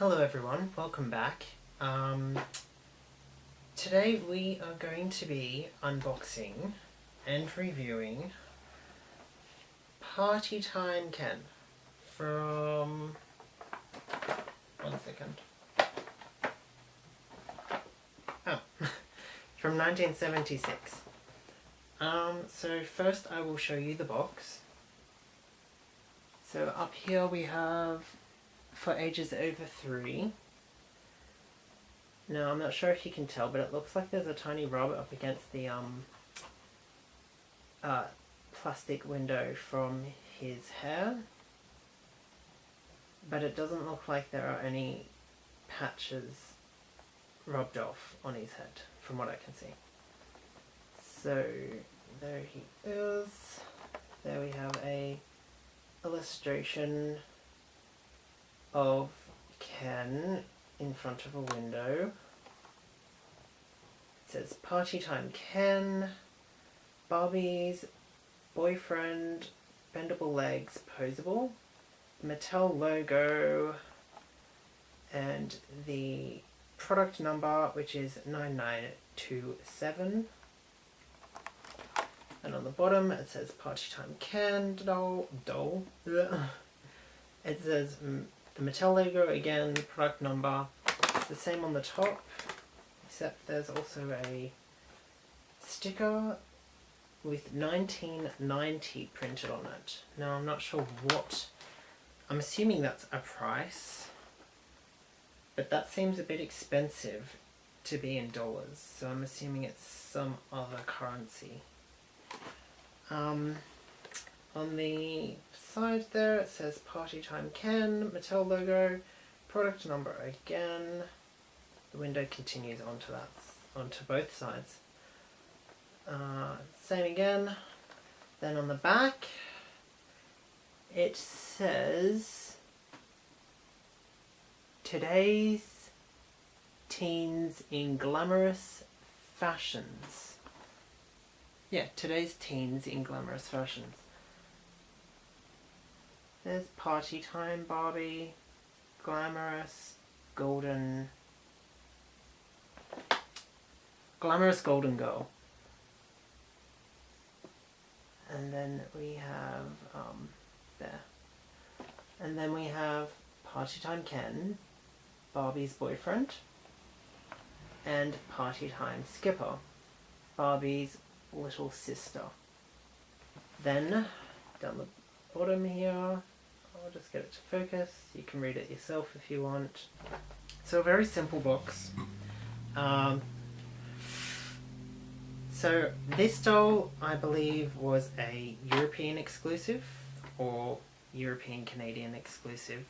Hello everyone, welcome back. Today we are going to be unboxing and reviewing Partytime Ken from... one second. Oh, from 1976. So first I will show you the box. So up here we have for ages over 3. Now I'm not sure if you can tell, but it looks like there's a tiny rub up against the plastic window from his hair, but it doesn't look like there are any patches rubbed off on his head from what I can see. So there he is. There we have a illustration of Ken in front of a window. It says Partytime Ken, Barbie's boyfriend, bendable legs, posable, Mattel logo, and the product number, which is 9927. And on the bottom it says Partytime Ken doll. It says the Mattel logo again, the product number. It's the same on the top, except there's also a sticker with 1990 printed on it. Now I'm not sure what, I'm assuming that's a price, but that seems a bit expensive to be in dollars, so I'm assuming it's some other currency. On the side there it says Partytime Ken, Mattel logo, product number again. The window continues onto both sides. Same again. Then on the back it says today's teens in glamorous fashions. Yeah, today's teens in glamorous fashions. There's Partytime Barbie, glamorous golden girl. And then we have there. And then we have Partytime Ken, Barbie's boyfriend, and Partytime Skipper, Barbie's little sister. Then down the bottom here, I'll just get it to focus. You can read it yourself if you want. So a very simple box. So this doll, I believe, was a European exclusive or European Canadian exclusive.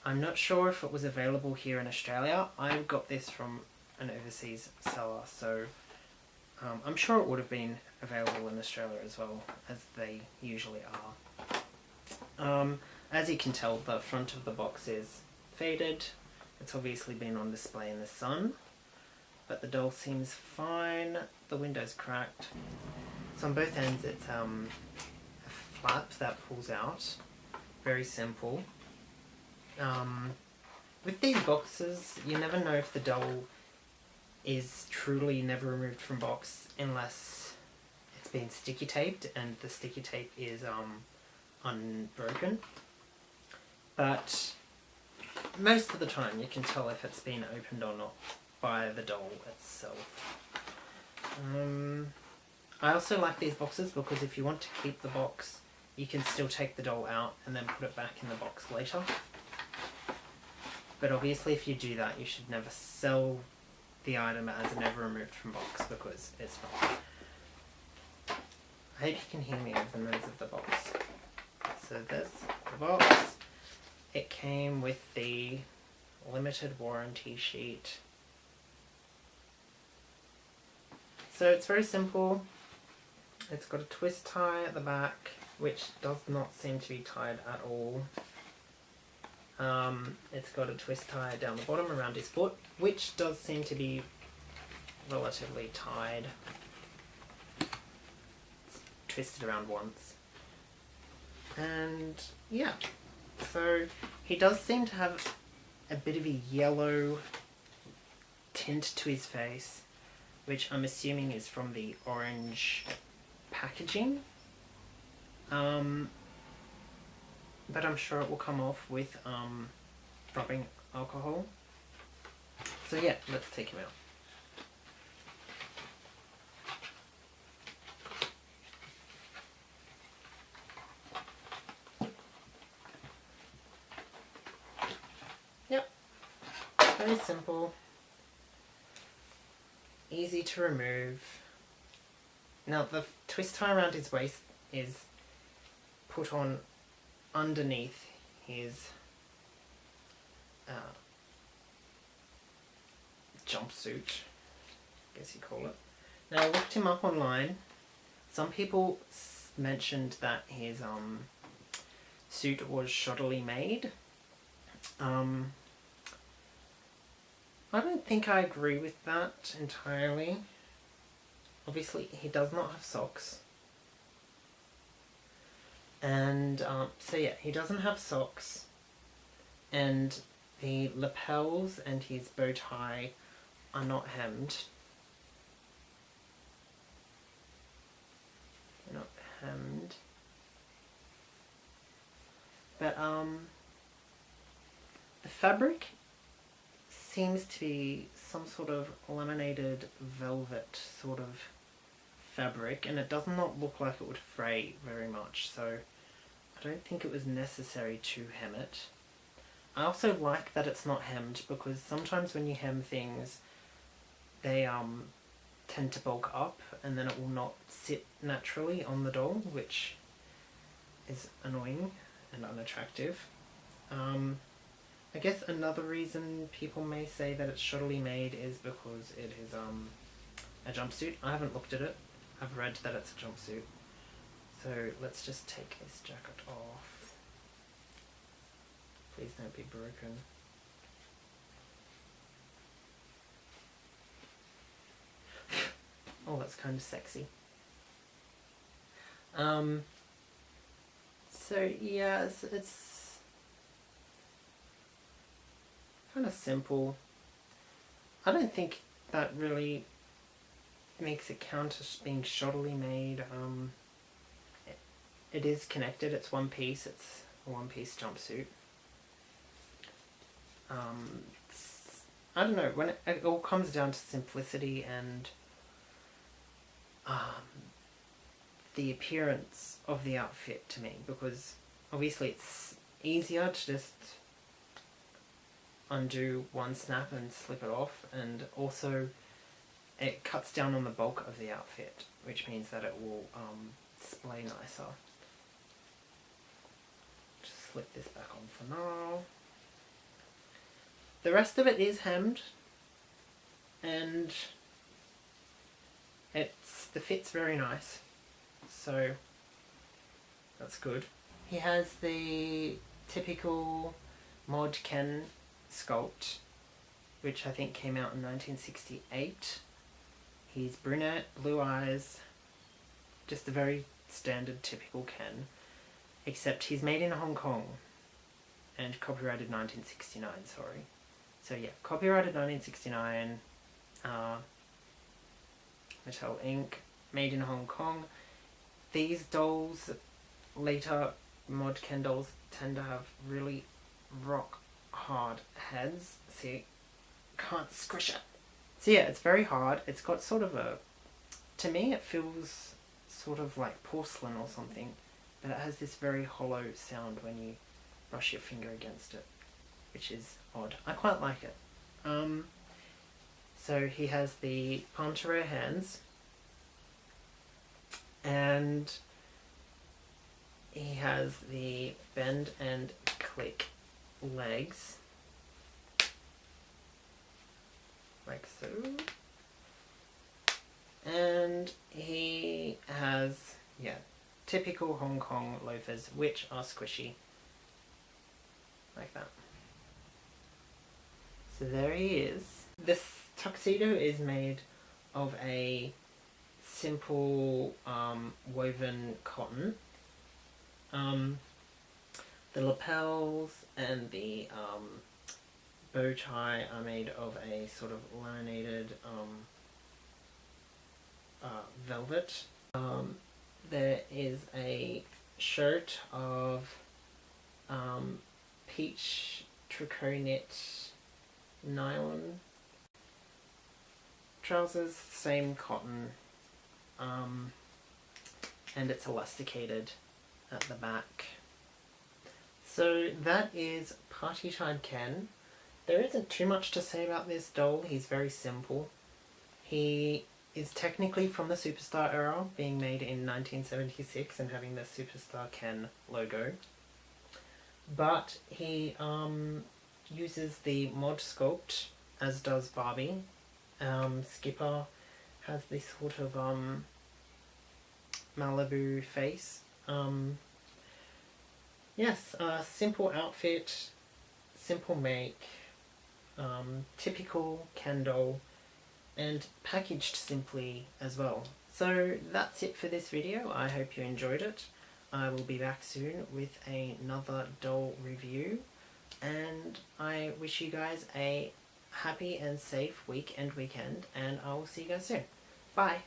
I'm not sure if it was available here in Australia. I got this from an overseas seller, so I'm sure it would have been available in Australia as well, as they usually are. As you can tell, the front of the box is faded. It's obviously been on display in the sun, but the doll seems fine. The window's cracked. So on both ends it's a flap that pulls out. Very simple. With these boxes, you never know if the doll is truly never removed from box unless it's been sticky taped and the sticky tape is unbroken. But most of the time you can tell if it's been opened or not by the doll itself. I also like these boxes because if you want to keep the box, you can still take the doll out and then put it back in the box later. But obviously if you do that, you should never sell the item as never removed from box because it's not. I hope you can hear me over the noise of the box. So there's the box. It came with the limited warranty sheet. So it's very simple. It's got a twist tie at the back, which does not seem to be tied at all. It's got a twist tie down the bottom around his foot, which does seem to be relatively tied. It's twisted around once. And yeah, so he does seem to have a bit of a yellow tint to his face, which I'm assuming is from the orange packaging. But I'm sure it will come off with rubbing alcohol. So yeah, let's take him out. Yep, very simple, easy to remove. Now the twist tie around his waist is put on underneath his jumpsuit, I guess you call it. Now I looked him up online. Some people mentioned that his suit was shoddily made. I don't think I agree with that entirely. Obviously he does not have socks. And so yeah, he doesn't have socks, and the lapels and his bow tie are not hemmed. They're not hemmed. But the fabric seems to be some sort of laminated velvet sort of fabric, and it does not look like it would fray very much, so I don't think it was necessary to hem it. I also like that it's not hemmed, because sometimes when you hem things they tend to bulk up and then it will not sit naturally on the doll, which is annoying and unattractive. I guess another reason people may say that it's shoddily made is because it is a jumpsuit. I haven't looked at it. I've read that it's a jumpsuit. So let's just take this jacket off. Please don't be broken. Oh, that's kind of sexy. So yeah, it's kind of simple. I don't think that really makes it count as being shoddily made. It is connected, it's one piece, it's a one-piece jumpsuit. I don't know, when it all comes down to simplicity and the appearance of the outfit to me, because obviously it's easier to just undo one snap and slip it off, and also it cuts down on the bulk of the outfit, which means that it will display nicer. Just slip this back on for now. The rest of it is hemmed, and the fit's very nice, so that's good. He has the typical Mod Ken sculpt, which I think came out in 1968. He's brunette, blue eyes, just a very standard typical Ken, except he's made in Hong Kong and copyrighted 1969, sorry. So yeah, copyrighted 1969, Mattel Inc., made in Hong Kong. These dolls, later Mod Ken dolls, tend to have really rock hard heads. See, can't squish it. So yeah, it's very hard. It's got sort of a, to me it feels sort of like porcelain or something, but it has this very hollow sound when you brush your finger against it, which is odd. I quite like it. So he has the palm to rare hands, and he has the bend and click legs, like so, and he has, yeah, typical Hong Kong loafers, which are squishy, like that. So there he is. This tuxedo is made of a simple woven cotton. The lapels and the bow tie are made of a sort of laminated velvet. There is a shirt of peach tricot knit nylon trousers, same cotton, and it's elasticated at the back. So that is Partytime Ken. There isn't too much to say about this doll. He's very simple. He is technically from the Superstar era, being made in 1976 and having the Superstar Ken logo. But he uses the mod sculpt, as does Barbie. Skipper has this sort of Malibu face. Yes, simple outfit, simple make, typical Ken doll, and packaged simply as well. So that's it for this video. I hope you enjoyed it. I will be back soon with another doll review, and I wish you guys a happy and safe week and weekend, and I will see you guys soon. Bye!